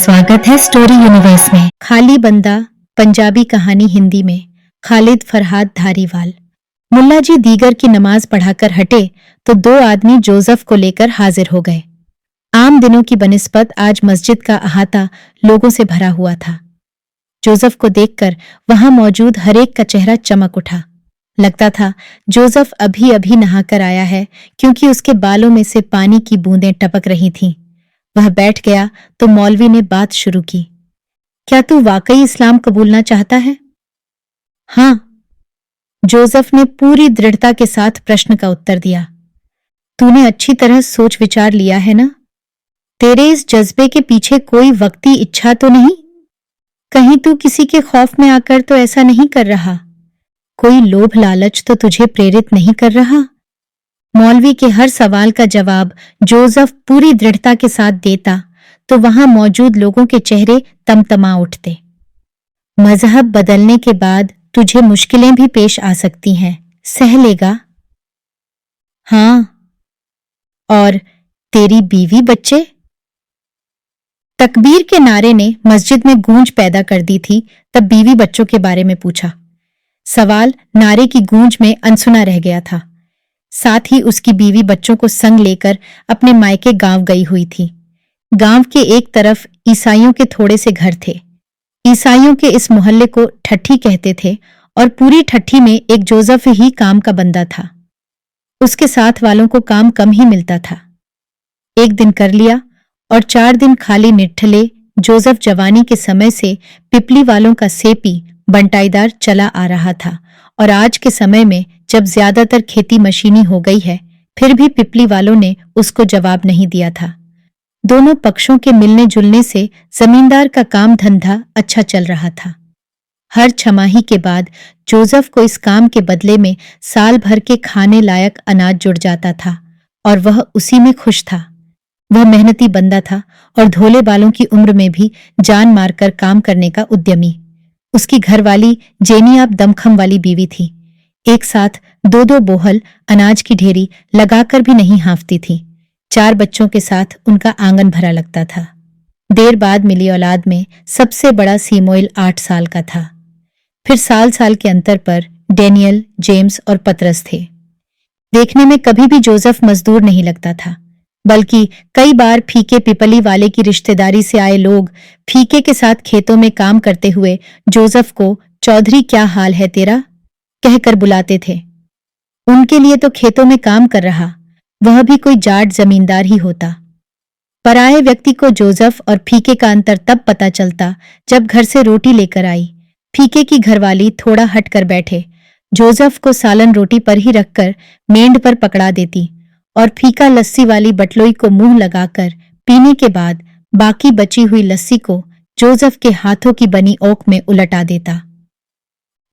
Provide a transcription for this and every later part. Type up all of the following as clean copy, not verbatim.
स्वागत है story universe में। खाली बंदा पंजाबी कहानी हिंदी में। खालिद फरहाद धारीवाल। मुल्ला जी दीगर की नमाज पढ़ाकर हटे तो दो आदमी जोसेफ को लेकर हाजिर हो गए। आम दिनों की बनिस्बत आज मस्जिद का अहाता लोगों से भरा हुआ था। जोसेफ को देखकर वहां मौजूद हरेक का चेहरा चमक उठा। लगता था जोसेफ अभी अभी नहाकर आया है, क्योंकि उसके बालों में से पानी की बूंदें टपक रही थीं। वह बैठ गया तो मौलवी ने बात शुरू की। क्या तू वाकई इस्लाम कबूलना चाहता है? हाँ, जोसेफ ने पूरी दृढ़ता के साथ प्रश्न का उत्तर दिया। तूने अच्छी तरह सोच विचार लिया है ना? तेरे इस जज्बे के पीछे कोई वक्ती इच्छा तो नहीं? कहीं तू किसी के खौफ में आकर तो ऐसा नहीं कर रहा? कोई लोभ लालच तो तुझे प्रेरित नहीं कर रहा? मौलवी के हर सवाल का जवाब जोसेफ पूरी दृढ़ता के साथ देता तो वहां मौजूद लोगों के चेहरे तमतमा उठते। मजहब बदलने के बाद तुझे मुश्किलें भी पेश आ सकती हैं, सह लेगा? हाँ। और तेरी बीवी बच्चे? तकबीर के नारे ने मस्जिद में गूंज पैदा कर दी थी, तब बीवी बच्चों के बारे में पूछा। सवाल नारे की गूंज में अनसुना रह गया था। साथ ही उसकी बीवी बच्चों को संग लेकर अपने मायके गांव गई हुई थी। गांव के एक तरफ ईसाइयों के थोड़े से घर थे। ईसाइयों के इस मोहल्ले को ठट्ठी कहते थे और पूरी ठट्ठी में एक जोसेफ ही काम का बंदा था। उसके साथ वालों को काम कम ही मिलता था। एक दिन कर लिया और 4 दिन खाली निठले जोसेफ जवानी के समय से पिपली वालों का सेपी बंटाईदार चला आ रहा था, और आज के समय में जब ज्यादातर खेती मशीनी हो गई है, फिर भी पिपली वालों ने उसको जवाब नहीं दिया था। दोनों पक्षों के मिलने जुलने से जमींदार का काम धंधा अच्छा चल रहा था। हर छमाही के बाद जोसेफ को इस काम के बदले में साल भर के खाने लायक अनाज जुड़ जाता था, और वह उसी में खुश था। वह मेहनती बंदा था और धोले बालों की उम्र में भी जान मारकर काम करने का उद्यमी। उसकी घरवाली जेनियाब दमखम वाली बीवी थी। एक साथ 2-2 बोहल अनाज की ढेरी लगाकर भी नहीं हाँफती थी। 4 बच्चों के साथ उनका आंगन भरा लगता था। देर बाद मिली औलाद में सबसे बड़ा सीमोइल 8 साल का था। फिर साल साल के अंतर पर डेनियल, जेम्स और पतरस थे। देखने में कभी भी जोसेफ मजदूर नहीं लगता था, बल्कि कई बार फीके पिपली वाले की रिश्तेदारी से आए लोग फीके के साथ खेतों में काम करते हुए जोसेफ को चौधरी क्या हाल है तेरा कहकर बुलाते थे। उनके लिए तो खेतों में काम कर रहा वह भी कोई जाट जमींदार ही होता। पराये व्यक्ति को जोसेफ और फीके का अंतर तब पता चलता जब घर से रोटी लेकर आई। फीके की घरवाली थोड़ा हट कर बैठे जोसेफ को सालन रोटी पर ही रखकर मेंढ पर पकड़ा देती, और फीका लस्सी वाली बटलोई को मुंह लगाकर पीने के बाद बाकी बची हुई लस्सी को जोसेफ के हाथों की बनी ओक में उलटा देता।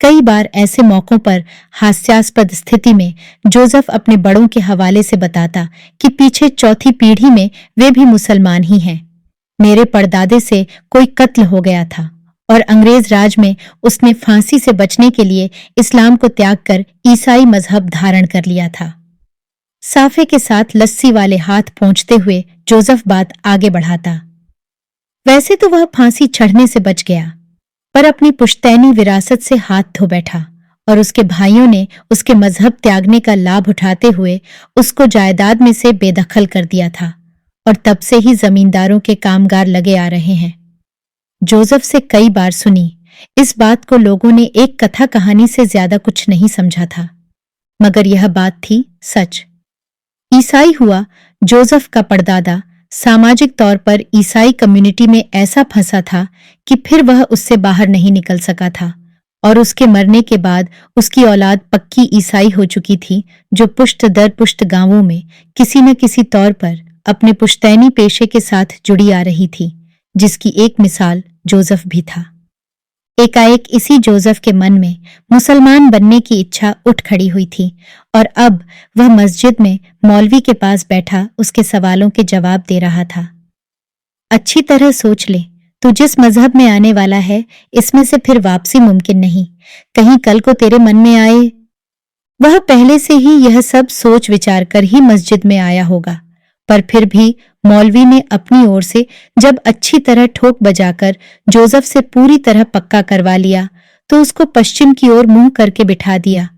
कई बार ऐसे मौकों पर हास्यास्पद स्थिति में जोसेफ अपने बड़ों के हवाले से बताता कि पीछे 4थी पीढ़ी में वे भी मुसलमान ही हैं। मेरे परदादे से कोई कत्ल हो गया था और अंग्रेज राज में उसने फांसी से बचने के लिए इस्लाम को त्याग कर ईसाई मजहब धारण कर लिया था। साफे के साथ लस्सी वाले हाथ पोंछते हुए जोसेफ बात आगे बढ़ाता। वैसे तो वह फांसी चढ़ने से बच गया, पर अपनी पुश्तैनी विरासत से हाथ धो बैठा, और उसके भाइयों ने उसके मजहब त्यागने का लाभ उठाते हुए उसको जायदाद में से बेदखल कर दिया था, और तब से ही जमींदारों के कामगार लगे आ रहे हैं। जोसेफ से कई बार सुनी इस बात को लोगों ने एक कथा कहानी से ज्यादा कुछ नहीं समझा था, मगर यह बात थी सच। ईसाई हुआ जोसेफ का परदादा सामाजिक तौर पर ईसाई कम्युनिटी में ऐसा फंसा था कि फिर वह उससे बाहर नहीं निकल सका था, और उसके मरने के बाद उसकी औलाद पक्की ईसाई हो चुकी थी, जो पुश्त दर पुश्त गांवों में किसी न किसी तौर पर अपने पुश्तैनी पेशे के साथ जुड़ी आ रही थी, जिसकी एक मिसाल जोसेफ भी था। एकाएक इसी जोसेफ के मन में मुसलमान बनने की इच्छा उठ खड़ी हुई थी, और अब वह मस्जिद में मौलवी के पास बैठा उसके सवालों के जवाब दे रहा था। अच्छी तरह सोच ले, तू जिस मजहब में आने वाला है इसमें से फिर वापसी मुमकिन नहीं। कहीं कल को तेरे मन में आए। वह पहले से ही यह सब सोच विचार कर ही मस्जिद में आया होगा, पर फिर भी मौलवी ने अपनी ओर से जब अच्छी तरह ठोक बजाकर जोसेफ से पूरी तरह पक्का करवा लिया तो उसको पश्चिम की ओर मुंह करके बिठा दिया।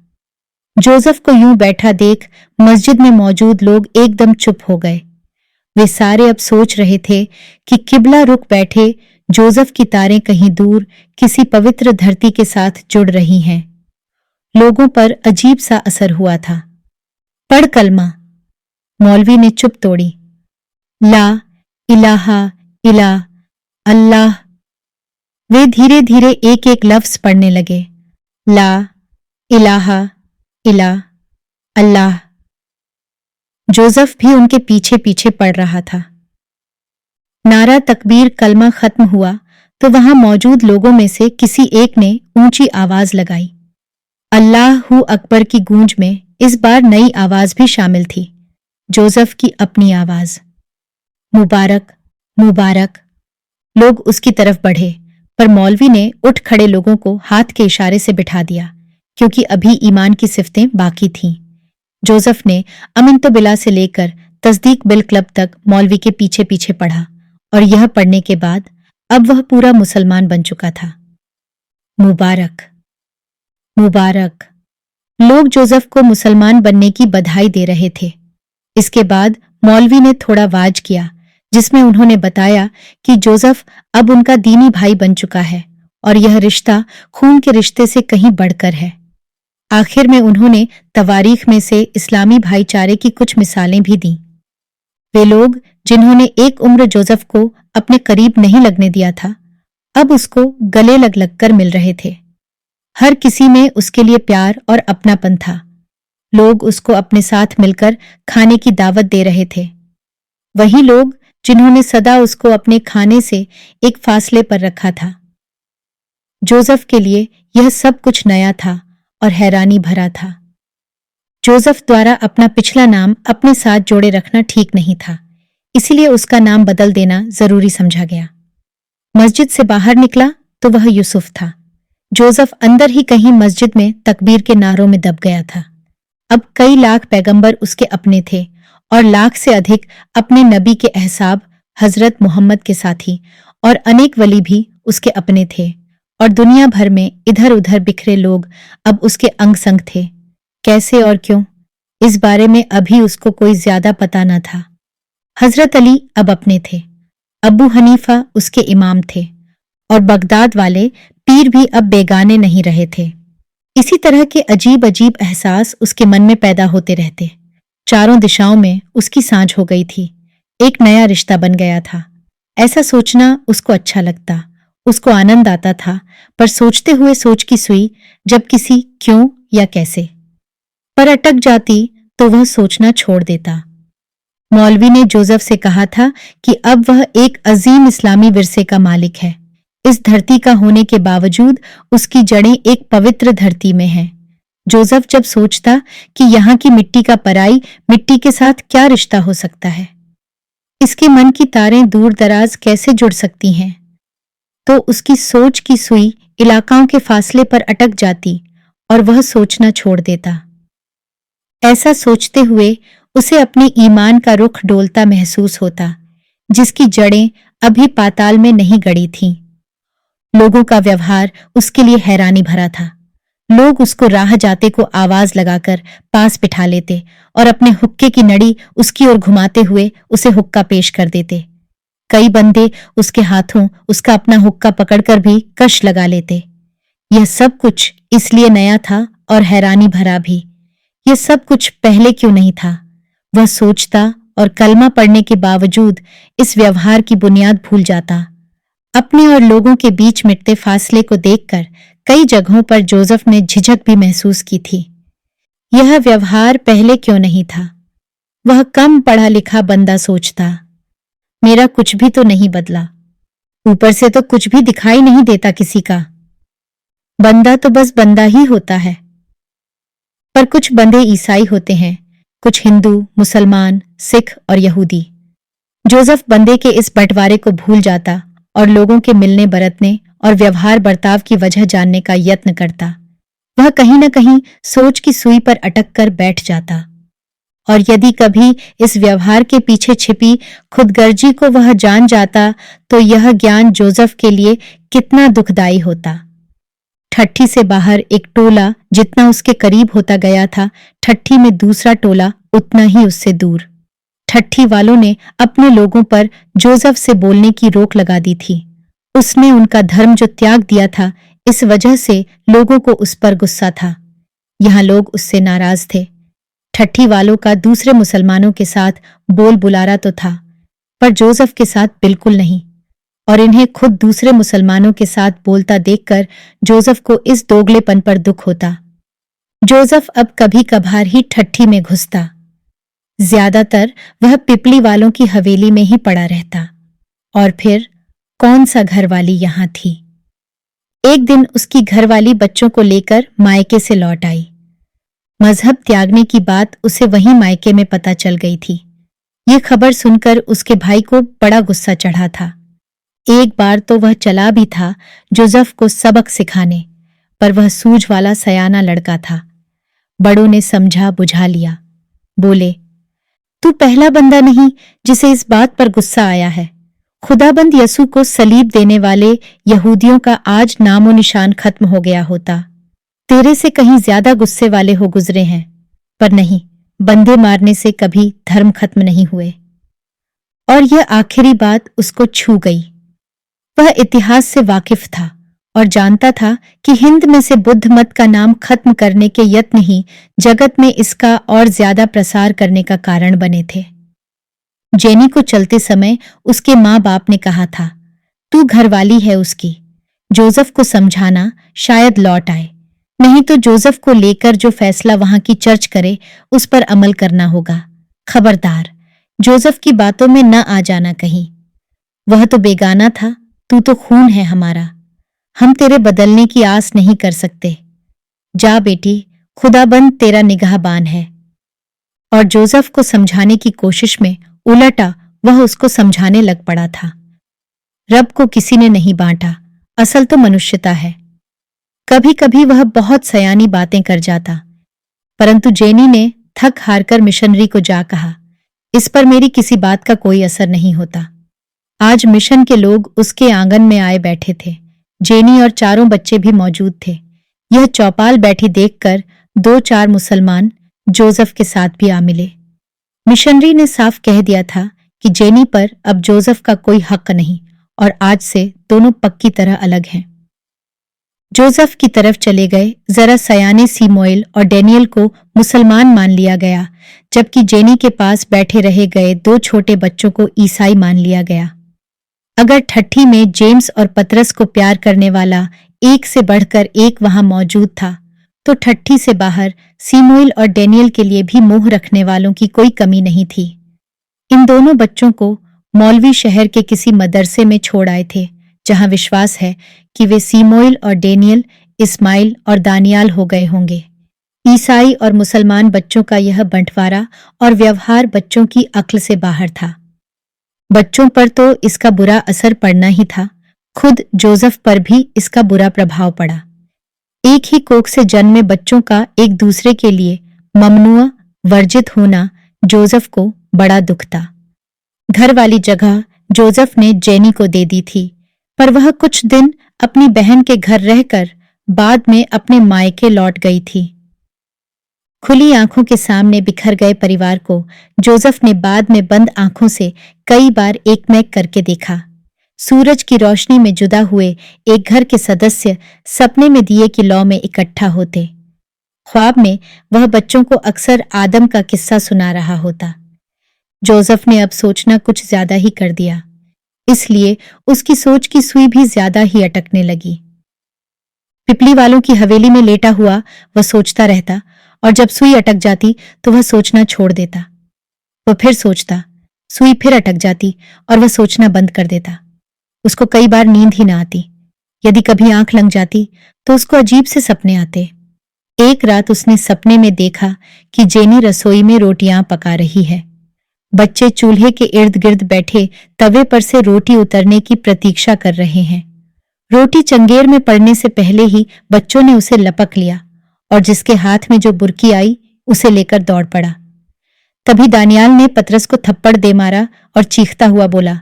जोसेफ को यूं बैठा देख मस्जिद में मौजूद लोग एकदम चुप हो गए। वे सारे अब सोच रहे थे कि किबला रुख बैठे जोसेफ की तारें कहीं दूर किसी पवित्र धरती के साथ जुड़ रही हैं। लोगों पर अजीब सा असर हुआ था। पढ़ कलमा। मौलवी ने चुप तोड़ी। ला इलाहा इला अल्लाह। वे धीरे धीरे एक एक लफ्ज पढ़ने लगे। ला इलाहा इला अल्लाह। जोसेफ भी उनके पीछे पीछे पढ़ रहा था। नारा तकबीर कलमा खत्म हुआ तो वहां मौजूद लोगों में से किसी एक ने ऊंची आवाज लगाई। अल्लाहू अकबर की गूंज में इस बार नई आवाज भी शामिल थी, जोसेफ की अपनी आवाज। मुबारक मुबारक। लोग उसकी तरफ बढ़े पर मौलवी ने उठ खड़े लोगों को हाथ के इशारे से बिठा दिया क्योंकि अभी ईमान की सिफतें बाकी थीं। जोसेफ ने अमिन तो बिला से लेकर तस्दीक बिल क्लब तक मौलवी के पीछे पीछे पढ़ा और यह पढ़ने के बाद अब वह पूरा मुसलमान बन चुका था। मुबारक मुबारक। लोग जोसेफ को मुसलमान बनने की बधाई दे रहे थे। इसके बाद मौलवी ने थोड़ा वाज किया जिसमें उन्होंने बताया कि जोसेफ अब उनका दीनी भाई बन चुका है और यह रिश्ता खून के रिश्ते से कहीं बढ़कर है। आखिर में उन्होंने तवारीख में से इस्लामी भाईचारे की कुछ मिसालें भी दीं। वे लोग जिन्होंने एक उम्र जोसेफ को अपने करीब नहीं लगने दिया था अब उसको गले लग लग कर मिल रहे थे। हर किसी में उसके लिए प्यार और अपनापन था। लोग उसको अपने साथ मिलकर खाने की दावत दे रहे थे। वही लोग जिन्होंने सदा उसको अपने खाने से एक फासले पर रखा था। जोसेफ के लिए यह सब कुछ नया था और हैरानी भरा था। जोसेफ द्वारा अपना पिछला नाम अपने साथ जोड़े रखना ठीक नहीं था, इसीलिए उसका नाम बदल देना जरूरी समझा गया। मस्जिद से बाहर निकला तो वह यूसुफ था। जोसेफ अंदर ही कहीं मस्जिद में तकबीर के नारों में दब गया था। अब कई लाख पैगंबर उसके अपने थे और लाख से अधिक अपने नबी के अहसाब हजरत मोहम्मद के साथी और अनेक वली भी उसके अपने थे और दुनिया भर में इधर उधर बिखरे लोग अब उसके अंग संग थे। कैसे और क्यों, इस बारे में अभी उसको कोई ज्यादा पता न था। हजरत अली अब अपने थे, अबू हनीफा उसके इमाम थे और बगदाद वाले पीर भी अब बेगाने नहीं रहे थे। इसी तरह के अजीब अजीब एहसास उसके मन में पैदा होते रहते। चारों दिशाओं में उसकी सांझ हो गई थी। एक नया रिश्ता बन गया था। ऐसा सोचना उसको अच्छा लगता, उसको आनंद आता था, पर सोचते हुए सोच की सुई जब किसी क्यों या कैसे पर अटक जाती तो वह सोचना छोड़ देता। मौलवी ने जोसेफ से कहा था कि अब वह एक अजीम इस्लामी विरसे का मालिक है। इस धरती का होने के बावजूद उसकी जड़ें एक पवित्र धरती में हैं। जोसेफ जब सोचता कि यहाँ की मिट्टी का पराई मिट्टी के साथ क्या रिश्ता हो सकता है, इसके मन की तारें दूर दराज कैसे जुड़ सकती हैं, तो उसकी सोच की सुई इलाकाओं के फासले पर अटक जाती और वह सोचना छोड़ देता। ऐसा सोचते हुए उसे अपने ईमान का रुख डोलता महसूस होता, जिसकी जड़ें अभी पाताल में नहीं गड़ी थीं। लोगों का व्यवहार उसके लिए हैरानी भरा था। लोग उसको राह जाते को आवाज लगाकर पास बिठा लेते और अपने हुक्के की नड़ी उसकी ओर घुमाते हुए उसे हुक्का पेश कर देते। कई बंदे उसके हाथों उसका अपना हुक्का पकड़कर भी कश लगा लेते। यह सब कुछ इसलिए नया था और हैरानी भरा भी। यह सब कुछ पहले क्यों नहीं था? वह सोचता और कलमा पढ़ने के बावजूद इस व्यवहार की बुनियाद भूल जाता। अपने और लोगों के बीच मिटते फासले को देखकर कई जगहों पर जोसेफ ने झिझक भी महसूस की थी। यह व्यवहार पहले क्यों नहीं था? वह कम पढ़ा लिखा बंदा सोचता, मेरा कुछ भी तो नहीं बदला, ऊपर से तो कुछ भी दिखाई नहीं देता किसी का। बंदा तो बस बंदा ही होता है। पर कुछ बंदे ईसाई होते हैं, कुछ हिंदू, मुसलमान, सिख और यहूदी। जोसेफ बंदे के इस बंटवारे को भूल जाता और लोगों के मिलने बरतने और व्यवहार बर्ताव की वजह जानने का यत्न करता। वह कहीं न कहीं सोच की सुई पर अटक कर बैठ जाता। और यदि कभी इस व्यवहार के पीछे छिपी खुदगर्जी को वह जान जाता तो यह ज्ञान जोसेफ के लिए कितना दुखदाई होता। ठट्ठी से बाहर एक टोला जितना उसके करीब होता गया था, ठट्ठी में दूसरा टोला उतना ही उससे दूर। ठट्ठी वालों ने अपने लोगों पर जोसेफ से बोलने की रोक लगा दी थी। उसने उनका धर्म जो त्याग दिया था, इस वजह से लोगों को उस पर गुस्सा था। यहाँ लोग उससे नाराज थे। ठट्ठी वालों का दूसरे मुसलमानों के साथ बोल बुलारा तो था, पर जोसेफ के साथ बिल्कुल नहीं, और इन्हें खुद दूसरे मुसलमानों के साथ बोलता देखकर जोसेफ को इस दोगलेपन पर दुख होता। जोसेफ अब कभी कभार ही ठट्ठी में घुसता। ज्यादातर वह पिपली वालों की हवेली में ही पड़ा रहता। और फिर कौन सा घरवाली यहां थी। एक दिन उसकी घरवाली बच्चों को लेकर मायके से लौट आई। मजहब त्यागने की बात उसे वहीं मायके में पता चल गई थी। ये खबर सुनकर उसके भाई को बड़ा गुस्सा चढ़ा था। एक बार तो वह चला भी था जोसेफ को सबक सिखाने, पर वह सूझ वाला सयाना लड़का था। बड़ों ने समझा बुझा लिया। बोले, तू पहला बंदा नहीं जिसे इस बात पर गुस्सा आया है। खुदाबंद यसू को सलीब देने वाले यहूदियों का आज नामो निशान खत्म हो गया होता। तेरे से कहीं ज्यादा गुस्से वाले हो गुजरे हैं, पर नहीं, बंदे मारने से कभी धर्म खत्म नहीं हुए। और यह आखिरी बात उसको छू गई। वह इतिहास से वाकिफ था और जानता था कि हिंद में से बुद्ध मत का नाम खत्म करने के यत्न ही जगत में इसका और ज्यादा प्रसार करने का कारण बने थे। जेनी को चलते समय उसके माँ बाप ने कहा था, तू घरवाली है उसकी, जोसेफ को समझाना, शायद लौट आए, नहीं तो जोसेफ को लेकर जो फैसला वहां की चर्च करे उस पर अमल करना होगा। खबरदार, जोसेफ की बातों में न आ जाना कहीं। वह तो बेगाना था, तू तो खून है हमारा। हम तेरे बदलने की आस नहीं कर सकते। जा बेटी, खुदाबंद तेरा निगाहबान है। और जोसेफ को समझाने की कोशिश में उलटा वह उसको समझाने लग पड़ा था। रब को किसी ने नहीं बांटा, असल तो मनुष्यता है। कभी कभी वह बहुत सयानी बातें कर जाता, परंतु जेनी ने थक हारकर मिशनरी को जा कहा, इस पर मेरी किसी बात का कोई असर नहीं होता। आज मिशन के लोग उसके आंगन में आए बैठे थे। जेनी और चारों बच्चे भी मौजूद थे। यह चौपाल बैठी देखकर 2-4 मुसलमान जोसेफ के साथ भी आ मिले। मिशनरी ने साफ कह दिया था कि जेनी पर अब जोसेफ का कोई हक नहीं और आज से दोनों पक्की तरह अलग हैं। जोसेफ की तरफ चले गए जरा सयाने सीमोएल और डेनियल को मुसलमान मान लिया गया, जबकि जेनी के पास बैठे रहे गए 2 छोटे बच्चों को ईसाई मान लिया गया। अगर ठट्ठी में जेम्स और पतरस को प्यार करने वाला एक से बढ़कर एक वहां मौजूद था, तो ठट्ठी से बाहर सीमोएल और डेनियल के लिए भी मोह रखने वालों की कोई कमी नहीं थी। इन दोनों बच्चों को मौलवी शहर के किसी मदरसे में छोड़ आए थे, जहां विश्वास है कि वे सीमोएल और डेनियल, इस्माइल और दानियाल हो गए होंगे। ईसाई और मुसलमान बच्चों का यह बंटवारा और व्यवहार बच्चों की अक्ल से बाहर था। बच्चों पर तो इसका बुरा असर पड़ना ही था, खुद जोसेफ पर भी इसका बुरा प्रभाव पड़ा। एक ही कोख से जन्मे बच्चों का एक दूसरे के लिए ममनुआ, वर्जित होना जोसेफ को बड़ा दुख था। घर वाली जगह जोसेफ ने जेनी को दे दी थी, पर वह कुछ दिन अपनी बहन के घर रहकर बाद में अपने मायके लौट गई थी। खुली आंखों के सामने बिखर गए परिवार को जोसेफ ने बाद में बंद आंखों से कई बार एकमैक करके देखा। सूरज की रोशनी में जुदा हुए एक घर के सदस्य सपने में दिए की लौ में इकट्ठा होते। ख्वाब में वह बच्चों को अक्सर आदम का किस्सा सुना रहा होता। जोसेफ ने अब सोचना कुछ ज्यादा ही कर दिया, इसलिए उसकी सोच की सुई भी ज्यादा ही अटकने लगी। पिपली वालों की हवेली में लेटा हुआ वह सोचता रहता, और जब सुई अटक जाती तो वह सोचना छोड़ देता। वह फिर सोचता, सुई फिर अटक जाती और वह सोचना बंद कर देता। उसको कई बार नींद ही ना आती। यदि कभी आंख लग जाती तो उसको अजीब से सपने आते। एक रात उसने सपने में देखा कि जेनी रसोई में रोटियां पका रही है। बच्चे चूल्हे के इर्द गिर्द बैठे तवे पर से रोटी उतरने की प्रतीक्षा कर रहे हैं। रोटी चंगेर में पड़ने से पहले ही बच्चों ने उसे लपक लिया और जिसके हाथ में जो बुरकी आई उसे लेकर दौड़ पड़ा। तभी दानियाल ने पतरस को थप्पड़ दे मारा और चीखता हुआ बोला,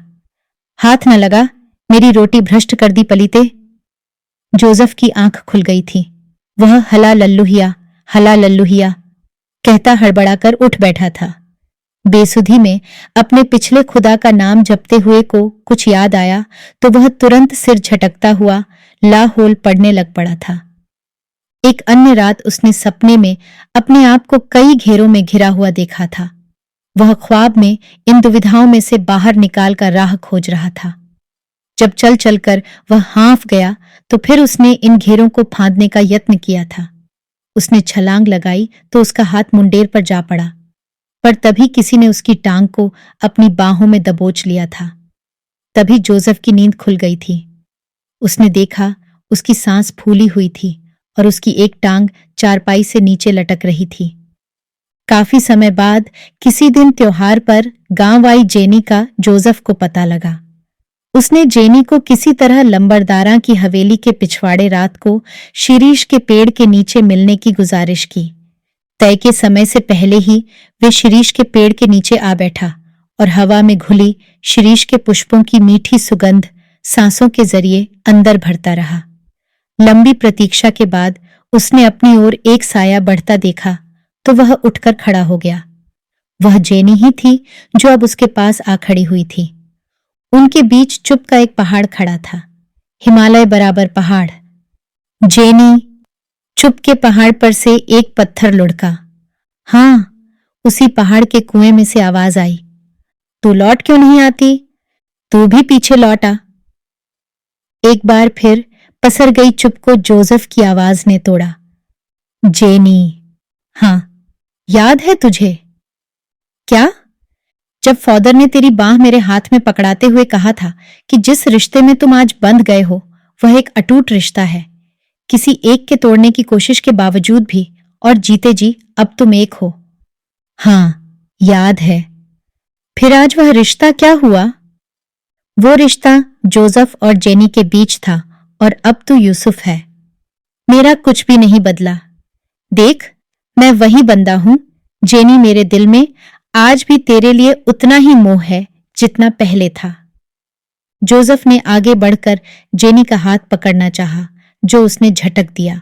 हाथ न लगा, मेरी रोटी भ्रष्ट कर दी पलीते। जोसेफ की आंख खुल गई थी। वह हला लल्लुहिया कहता हड़बड़ाकर उठ बैठा था। बेसुधी में अपने पिछले खुदा का नाम जपते हुए को कुछ याद आया तो वह तुरंत सिर झटकता हुआ लाहौल पड़ने लग पड़ा था। एक अन्य रात उसने सपने में अपने आप को कई घेरों में घिरा हुआ देखा था। वह ख्वाब में इन दुविधाओं में से बाहर निकाल कर राह खोज रहा था। जब चल चलकर वह हाँफ गया तो फिर उसने इन घेरों को फांदने का यत्न किया था। उसने छलांग लगाई तो उसका हाथ मुंडेर पर जा पड़ा, पर तभी किसी ने उसकी टांग को अपनी बाहों में दबोच लिया था। तभी जोसेफ की नींद खुल गई थी। उसने देखा उसकी सांस फूली हुई थी और उसकी एक टांग चारपाई से नीचे लटक रही थी। काफी समय बाद किसी दिन त्योहार पर गांव आई जेनी का जोसेफ को पता लगा। उसने जेनी को किसी तरह लंबरदारा की हवेली के पिछवाड़े रात को शिरीष के पेड़ के नीचे मिलने की गुजारिश की। तय के समय से पहले ही वे शिरीष के पेड़ के नीचे आ बैठा और हवा में घुली शिरीष के पुष्पों की मीठी सुगंध सांसों के जरिए अंदर भरता रहा। लंबी प्रतीक्षा के बाद उसने अपनी ओर एक साया बढ़ता देखा तो वह उठकर खड़ा हो गया। वह जेनी ही थी जो अब उसके पास आ खड़ी हुई थी। उनके बीच चुप का एक पहाड़ खड़ा था, हिमालय बराबर पहाड़। जेनी चुप के पहाड़ पर से एक पत्थर लुढ़का। हां, उसी पहाड़ के कुएं में से आवाज आई, तू लौट क्यों नहीं आती? तू भी पीछे लौट आ। एक बार फिर पसर गई चुप को जोसेफ की आवाज ने तोड़ा, जेनी, हां, याद है तुझे? क्या? जब फादर ने तेरी बाह मेरे हाथ में पकड़ाते हुए कहा था कि जिस रिश्ते में तुम आज बंध गए हो वह एक अटूट रिश्ता है, किसी एक के तोड़ने की कोशिश के बावजूद भी, और जीते जी अब तुम एक हो। हां, याद है। फिर आज वह रिश्ता क्या हुआ? वो रिश्ता जोसेफ और जेनी के बीच था और अब तू यूसुफ है। मेरा कुछ भी नहीं बदला। देख, मैं वही बंदा हूं। जेनी, मेरे दिल में आज भी तेरे लिए उतना ही मोह है जितना पहले था। जोसेफ ने आगे बढ़कर जेनी का हाथ पकड़ना चाहा, जो उसने झटक दिया।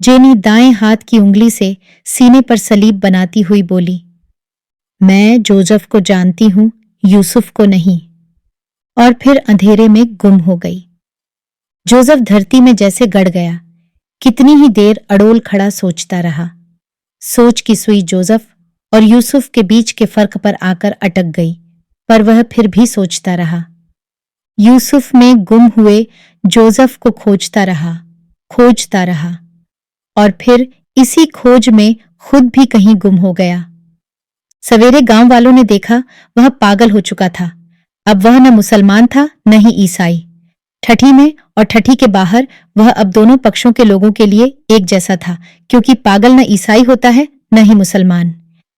जेनी दाएं हाथ की उंगली से सीने पर सलीब बनाती हुई बोली, मैं जोसेफ को जानती हूं, यूसुफ को नहीं। और फिर अंधेरे में गुम हो गई। जोसेफ धरती में जैसे गड़ गया। कितनी ही देर अड़ोल खड़ा सोचता रहा। सोच की सुई जोसेफ और यूसुफ के बीच के फर्क पर आकर अटक गई, पर वह फिर भी सोचता रहा। यूसुफ में गुम हुए जोसेफ को खोजता रहा और फिर इसी खोज में खुद भी कहीं गुम हो गया। सवेरे गांव वालों ने देखा वह पागल हो चुका था। अब वह न मुसलमान था न ही ईसाई। ठठी में और ठठी के बाहर वह अब दोनों पक्षों के लोगों के लिए एक जैसा था, क्योंकि पागल न ईसाई होता है न ही मुसलमान।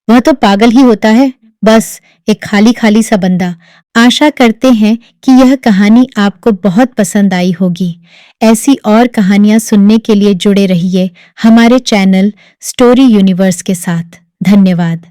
वह तो पागल ही होता है, बस एक खाली खाली सा बंदा। आशा करते हैं कि यह कहानी आपको बहुत पसंद आई होगी। ऐसी और कहानियां सुनने के लिए जुड़े रहिए हमारे चैनल स्टोरी यूनिवर्स के साथ। धन्यवाद।